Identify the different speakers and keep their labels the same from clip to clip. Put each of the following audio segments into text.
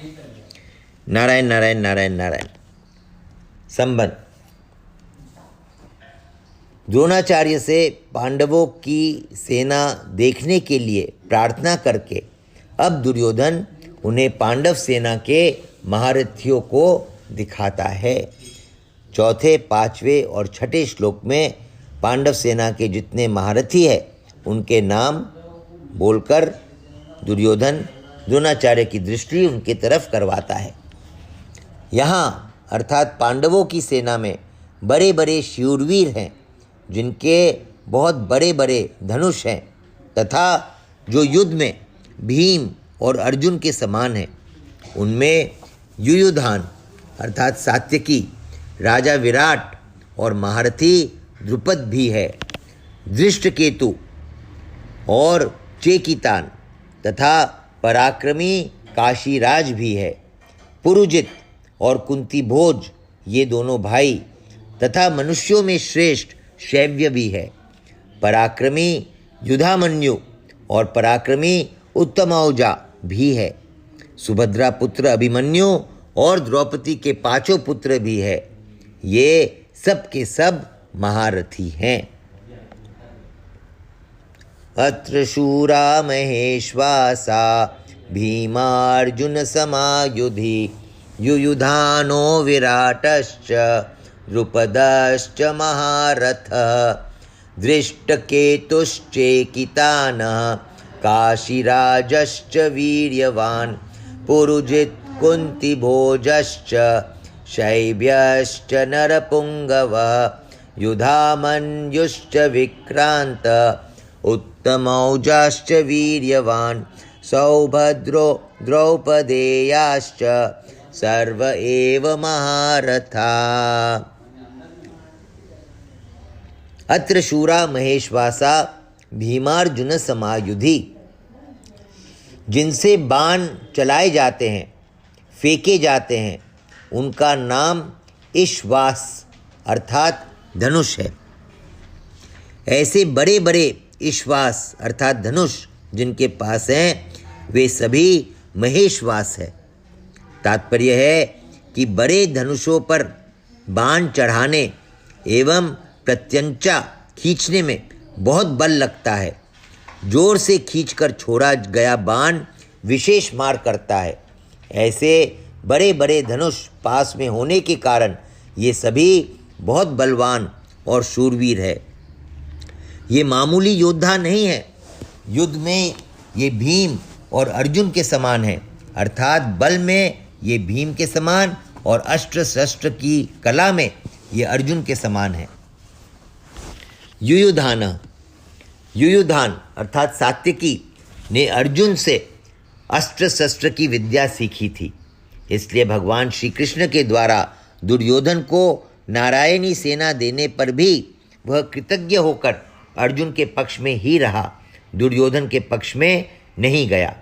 Speaker 1: नारायण नारायण नारायण नारायण। संबंध। द्रोणाचार्य से पांडवों की सेना देखने के लिए प्रार्थना करके अब दुर्योधन उन्हें पांडव सेना के महारथियों को दिखाता है। चौथे, पांचवें और छठे श्लोक में पांडव सेना के जितने महारथी हैं उनके नाम बोलकर दुर्योधन द्रोणाचार्य की दृष्टि उनकी तरफ करवाता है। यहाँ अर्थात पांडवों की सेना में बड़े बड़े शूरवीर हैं जिनके बहुत बड़े बड़े धनुष हैं तथा जो युद्ध में भीम और अर्जुन के समान हैं। उनमें युयुधान अर्थात सात्यकी, राजा विराट और महारथी द्रुपद भी है। दृष्टकेतु और चेकितान तथा पराक्रमी काशीराज भी है। पुरुजित और कुंती भोज ये दोनों भाई तथा मनुष्यों में श्रेष्ठ शैव्य भी है। पराक्रमी युधामन्यु और पराक्रमी उत्तमौजा भी है। सुभद्रा पुत्र अभिमन्यु और द्रौपदी के पांचों पुत्र भी है। ये सब के सब महारथी हैं। अत्र शूरा महेश्वासा भीमार्जुन समायुधि युयुधानो विराटश्च द्रुपदश्च महारथ दृष्टकेतुश्चेकितानः काशीराजश्च वीर्यवान् पुरुजित् कुन्तिभोजश्च शैब्यश्च नरपुङ्गवः युधामन्युश्च विक्रान्त उत्तमौजाश्च वीर्यवान् सौभद्रो द्रौपदेयाश्च सर्व एव महारथा। अत्र शूरा महेश्वासा भीमार्जुन समायुधि। जिनसे बाण चलाए जाते हैं, फेंके जाते हैं, उनका नाम इश्वास अर्थात धनुष है। ऐसे बड़े बड़े इश्वास अर्थात धनुष जिनके पास हैं वे सभी महेश्वास है। तात्पर्य है कि बड़े धनुषों पर बाण चढ़ाने एवं प्रत्यंचा खींचने में बहुत बल लगता है। जोर से खींचकर छोड़ा गया बाण विशेष मार करता है। ऐसे बड़े बड़े धनुष पास में होने के कारण ये सभी बहुत बलवान और शूरवीर है। ये मामूली योद्धा नहीं है। युद्ध में ये भीम और अर्जुन के समान है अर्थात बल में ये भीम के समान और अस्त्र शस्त्र की कला में ये अर्जुन के समान है। युयुधान अर्थात सात्यकी ने अर्जुन से अस्त्र शस्त्र की विद्या सीखी थी। इसलिए भगवान श्री कृष्ण के द्वारा दुर्योधन को नारायणी सेना देने पर भी वह कृतज्ञ होकर अर्जुन के पक्ष में ही रहा, दुर्योधन के पक्ष में नहीं गया।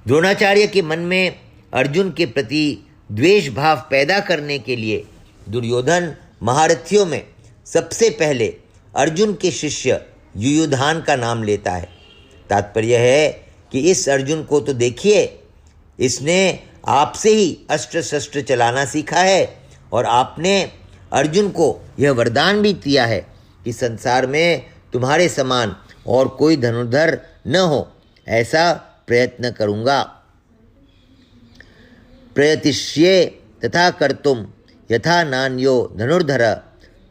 Speaker 1: द्रोणाचार्य के मन में अर्जुन के प्रति द्वेष भाव पैदा करने के लिए दुर्योधन महारथियों में सबसे पहले अर्जुन के शिष्य युयुधान का नाम लेता है। तात्पर्य है कि इस अर्जुन को तो देखिए, इसने आपसे ही अस्त्र शस्त्र चलाना सीखा है और आपने अर्जुन को यह वरदान भी दिया है कि संसार में तुम्हारे समान और कोई धनुर्धर न हो, ऐसा प्रयत्न करूँगा। प्रयतिष्ये तथा कर्तुम यथा नान्यो धनुर्धर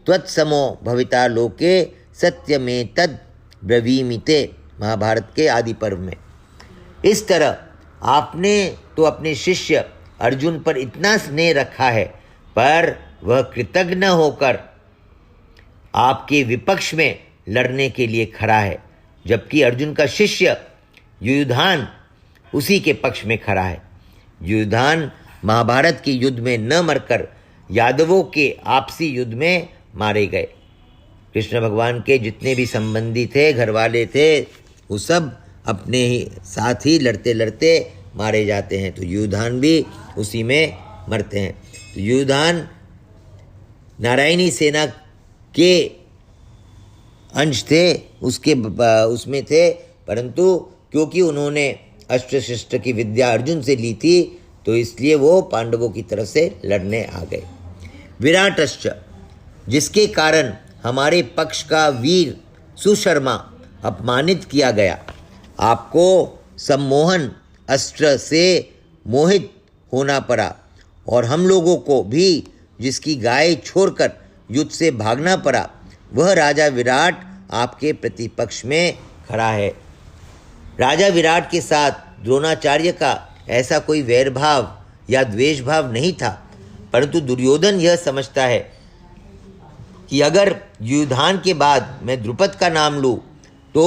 Speaker 1: त्वत्समो भविता लोके सत्यमेतद् ब्रवीमिते। महाभारत के आदि पर्व में इस तरह आपने तो अपने शिष्य अर्जुन पर इतना स्नेह रखा है, पर वह कृतज्ञ न होकर आपके विपक्ष में लड़ने के लिए खड़ा है, जबकि अर्जुन का शिष्य युयुधान उसी के पक्ष में खड़ा है। युयुधान महाभारत के युद्ध में न मरकर यादवों के आपसी युद्ध में मारे गए। कृष्ण भगवान के जितने भी संबंधी थे, घरवाले थे, वो सब अपने ही साथ ही लड़ते लड़ते मारे जाते हैं। तो युयुधान भी उसी में मरते हैं। तो युयुधान नारायणी सेना के अंश थे, उसमें थे, परंतु क्योंकि उन्होंने अस्त्र शस्त्र की विद्या अर्जुन से ली थी, तो इसलिए वो पांडवों की तरफ से लड़ने आ गए। विराटश्च, जिसके कारण हमारे पक्ष का वीर सुशर्मा अपमानित किया गया, आपको सम्मोहन अस्त्र से मोहित होना पड़ा, और हम लोगों को भी जिसकी गाय छोड़कर युद्ध से भागना पड़ा, वह राजा विराट आपके प्रतिपक्ष में खड़ा है। राजा विराट के साथ द्रोणाचार्य का ऐसा कोई वैरभाव या द्वेष भाव नहीं था, परंतु दुर्योधन यह समझता है कि अगर युधान के बाद मैं द्रुपद का नाम लूँ तो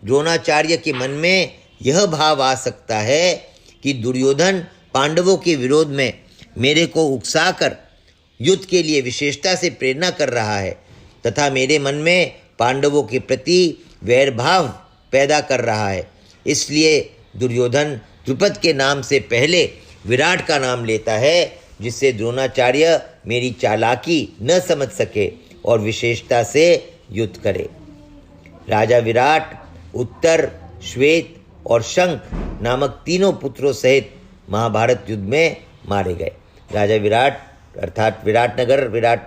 Speaker 1: द्रोणाचार्य के मन में यह भाव आ सकता है कि दुर्योधन पांडवों के विरोध में मेरे को उकसाकर युद्ध के लिए विशेषता से प्रेरणा कर रहा है तथा मेरे मन में पांडवों के प्रति वैरभाव पैदा कर रहा है। इसलिए दुर्योधन द्रुपद के नाम से पहले विराट का नाम लेता है, जिससे द्रोणाचार्य मेरी चालाकी न समझ सके और विशेषता से युद्ध करे। राजा विराट उत्तर, श्वेत और शंख नामक तीनों पुत्रों सहित महाभारत युद्ध में मारे गए। राजा विराट अर्थात विराटनगर,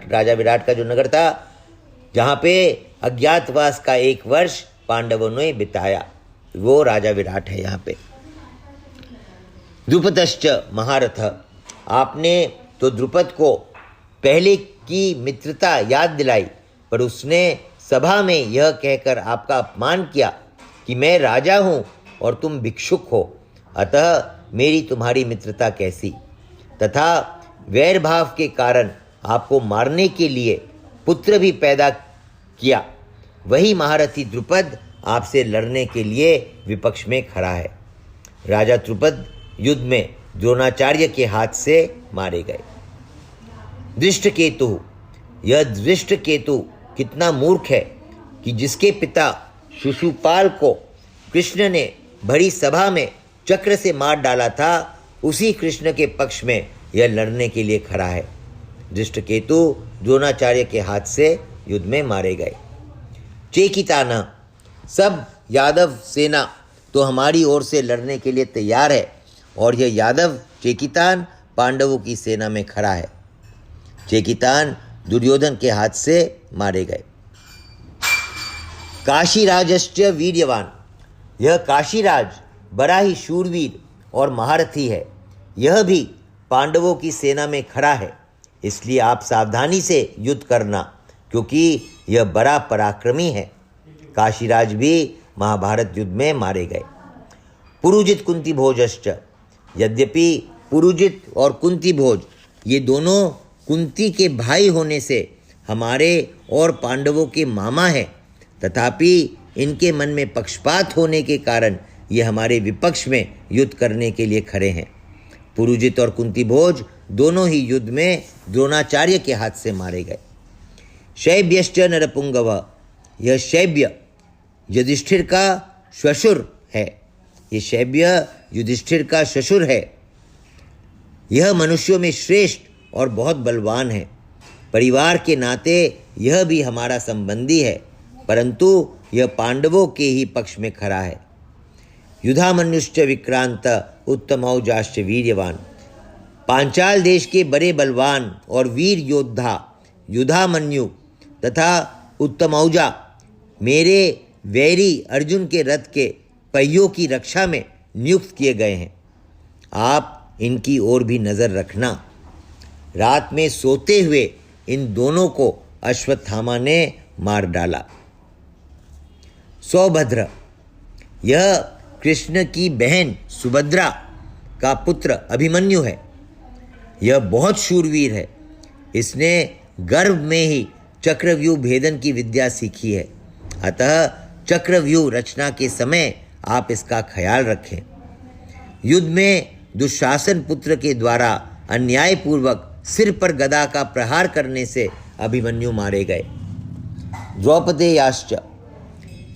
Speaker 1: राजा विराट का जो नगर था जहाँ पे अज्ञातवास का 1 वर्ष पांडवों ने बिताया, वो राजा विराट है यहाँ पे। द्रुपदश्च महारथ, आपने तो द्रुपद को पहले की मित्रता याद दिलाई, पर उसने सभा में यह कहकर आपका अपमान किया कि मैं राजा हूँ और तुम भिक्षुक हो, अतः मेरी तुम्हारी मित्रता कैसी। तथा वैरभाव के कारण आपको मारने के लिए पुत्र भी पैदा किया, वही महारथी द्रुपद आपसे लड़ने के लिए विपक्ष में खड़ा है। राजा द्रुपद युद्ध में द्रोणाचार्य के हाथ से मारे गए। दृष्टकेतु, यह दृष्टकेतु कितना मूर्ख है कि जिसके पिता शिशुपाल को कृष्ण ने भरी सभा में चक्र से मार डाला था, उसी कृष्ण के पक्ष में यह लड़ने के लिए खड़ा है। दृष्टकेतु द्रोणाचार्य के हाथ से युद्ध में मारे गए। चेकितान, सब यादव सेना तो हमारी ओर से लड़ने के लिए तैयार है, और यह यादव चेकितान पांडवों की सेना में खड़ा है। चेकितान दुर्योधन के हाथ से मारे गए। काशीराजश्च वीर्यवान, यह काशीराज बड़ा ही शूरवीर और महारथी है, यह भी पांडवों की सेना में खड़ा है, इसलिए आप सावधानी से युद्ध करना, क्योंकि यह बड़ा पराक्रमी है। काशीराज भी महाभारत युद्ध में मारे गए। पुरुजित कुंती भोजश्च, यद्यपि पुरुजित और कुंती भोज ये दोनों कुंती के भाई होने से हमारे और पांडवों के मामा हैं, तथापि इनके मन में पक्षपात होने के कारण ये हमारे विपक्ष में युद्ध करने के लिए खड़े हैं। पुरुजित और कुंती भोज दोनों ही युद्ध में द्रोणाचार्य के हाथ से मारे गए। शैब्यश्च नरपुंगव, यह शैब्य युधिष्ठिर का श्वशुर है। ये शैब्य युधिष्ठिर का श्वशुर है। यह मनुष्यों में श्रेष्ठ और बहुत बलवान है। परिवार के नाते यह भी हमारा संबंधी है, परंतु यह पांडवों के ही पक्ष में खड़ा है। युधामन्युश्च विक्रांत उत्तमौजाश्च वीर्यवान, पांचाल देश के बड़े बलवान और वीर योद्धा युधामन्यु तथा उत्तमौजा मेरे वैरी अर्जुन के रथ के पहियों की रक्षा में नियुक्त किए गए हैं। आप इनकी ओर भी नज़र रखना। रात में सोते हुए इन दोनों को अश्वत्थामा ने मार डाला। सौभद्र, यह कृष्ण की बहन सुभद्रा का पुत्र अभिमन्यु है। यह बहुत शूरवीर है। इसने गर्भ में ही चक्रव्यूह भेदन की विद्या सीखी है, अतः चक्रव्यूह रचना के समय आप इसका ख्याल रखें। युद्ध में दुशासन पुत्र के द्वारा अन्यायपूर्वक सिर पर गदा का प्रहार करने से अभिमन्यु मारे गए। द्रौपदेयाश्च,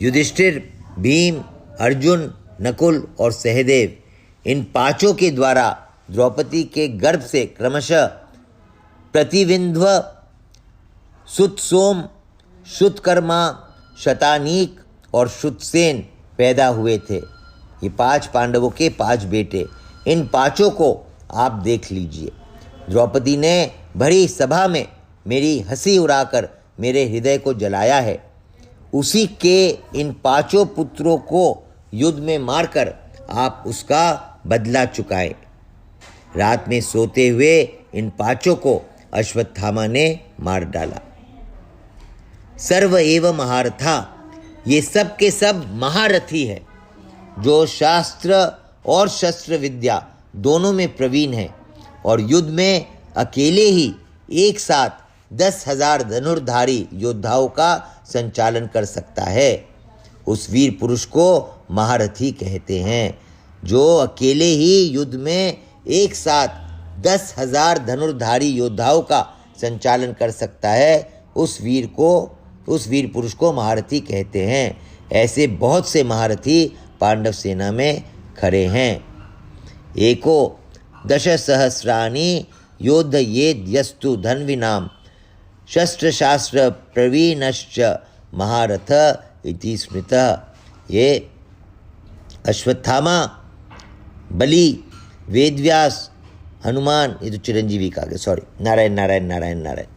Speaker 1: युधिष्ठिर, भीम, अर्जुन, नकुल और सहदेव इन पांचों के द्वारा द्रौपदी के गर्भ से क्रमशः प्रतिविंध्व, सुतसोम, शुतकर्मा, शतानीक और शुतसेन पैदा हुए थे। ये 5 पांडवों के 5 बेटे। इन पांचों को आप देख लीजिए। द्रौपदी ने भरी सभा में मेरी हंसी उड़ाकर मेरे हृदय को जलाया है। उसी के इन 5 पुत्रों को युद्ध में मारकर आप उसका बदला चुकाए। रात में सोते हुए इन 5 को अश्वत्थामा ने मार डाला। सर्व एव महारथा, ये सब के सब महारथी है, जो शास्त्र और शस्त्र विद्या दोनों में प्रवीण है और युद्ध में अकेले ही एक साथ 10,000 धनुर्धारी योद्धाओं का संचालन कर सकता है। उस वीर पुरुष को महारथी कहते हैं, जो अकेले ही युद्ध में एक साथ 10,000 धनुर्धारी योद्धाओं का संचालन कर सकता है। उस वीर पुरुष को महारथी कहते हैं। ऐसे बहुत से महारथी पांडव सेना में खड़े हैं। एको 10,000 योद्धयेद्यस्तु धन्विनाम शस्त्रशास्त्र प्रवीणश्च महारथ इति स्मृतः। ये अश्वत्थामा, बलि, वेदव्यास, हनुमान, ये तो चिरंजीवी का आगे, सॉरी, नारायण नारायण नारायण नारायण,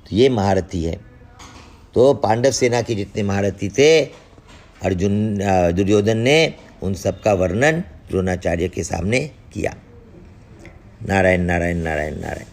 Speaker 1: तो ये महारथी है। तो पांडव सेना के जितने महारथी थे, दुर्योधन ने उन सब का वर्णन द्रोणाचार्य के सामने किया। नारायण नारायण नारायण नारायण।